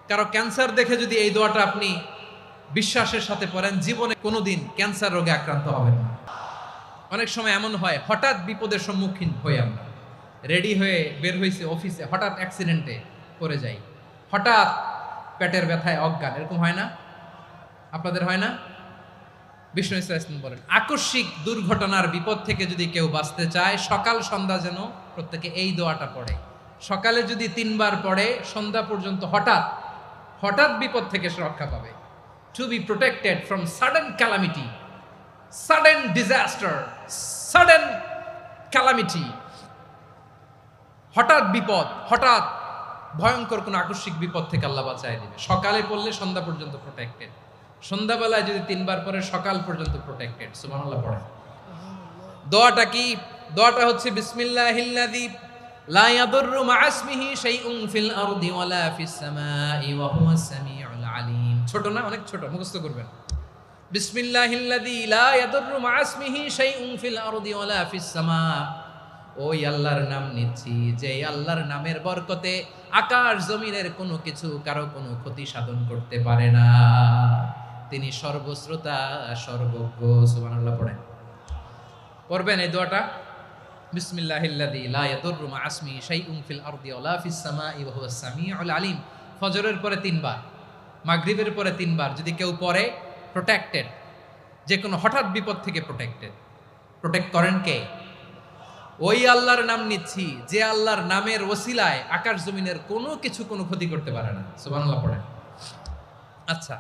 কারো ক্যান্সার দেখে যদি এই দোয়াটা আপনি বিশ্বাসের সাথে পড়েন, জীবনে কোনোদিন ক্যান্সার রোগে আক্রান্ত হবেন না। অনেক সময় এমন হয়, হঠাৎ বিপদের সম্মুখীন হই আমরা, রেডি হয়ে বের হয়েছে অফিসে, হঠাৎ অ্যাক্সিডেন্টে পড়ে যাই, হঠাৎ পেটের ব্যথায় অজ্ঞান, এরকম হয় না? আপনাদের হয় না? বিষ্ণু ইসলাম বলেন, আকস্মিক দুর্ঘটনার বিপদ থেকে যদি কেউ বাঁচতে চায়, সকাল সন্ধ্যা যেন প্রত্যেকে এই দোয়াটা পড়ে। সকালে যদি 3 বার পড়ে, সন্ধ্যা পর্যন্ত হঠাৎ হঠাৎ বিপদ থেকে সে রক্ষা পাবে। To be protected from sudden calamity, sudden disaster, sudden calamity, হঠাৎ বিপদ, হঠাৎ ভয়ঙ্কর কোন আকস্মিক বিপদ থেকে আল্লাহ বাঁচায় দিবে। সকালে পড়লে সন্ধ্যা পর্যন্ত প্রোটেক্টেড, সন্ধ্যাবেলায় যদি 3 বার পরে সকাল পর্যন্ত প্রোটেক্টেড। সুবহানাল্লাহ পড়ে। দোয়াটা কি? দোয়াটা হচ্ছে বিসমিল্লাহিল্লাযী লা ইয়াদুররু মা ইসমিহি শাইউন ফিল আরদি ওয়ালা ফিস সামাই ওয়া হুয়াস সামিউল আলিম। ছোট না? অনেক ছোট, মুখস্থ করবেন। বিসমিল্লাহিল্লাযী লা ইয়াদুররু মা ইসমিহি শাইউন ফিল আরদি ওয়ালা ফিস সামা। ওই আল্লাহর নাম নিচ্ছি, যে আল্লাহর নামের বরকতে আকাশ জমিনের কোনো কিছু কারো কোনো ক্ষতি সাধন করতে পারে না। তিনি সর্বশ্রোতা, সর্বজ্ঞ। সুবহানাল্লাহ পড়েন। পড়বেন এই দোয়াটা, বিসমিল্লাহিল্লাযী লা ইয়াদুররু মা ইসমিহি শাইউন ফিল আরদি ওয়ালা ফিস সামাই ওয়া হুয়াস সামিউল আলিম। ফজরের পরে 3 বার, মাগরিবের পরে 3 বার যদি কেউ পড়ে, প্রোটেক্টেড, যে কোনো হঠাৎ বিপদ থেকে প্রোটেক্টেড। প্রোটেক্ট করেন কে? ওই আল্লাহর নাম নিচ্ছি, যে আল্লাহর নামের ওসিলায় আকাশ জমিনের কোনো কিছু কোনো ক্ষতি করতে পারে না। সুবহানাল্লাহ পড়েন। আচ্ছা।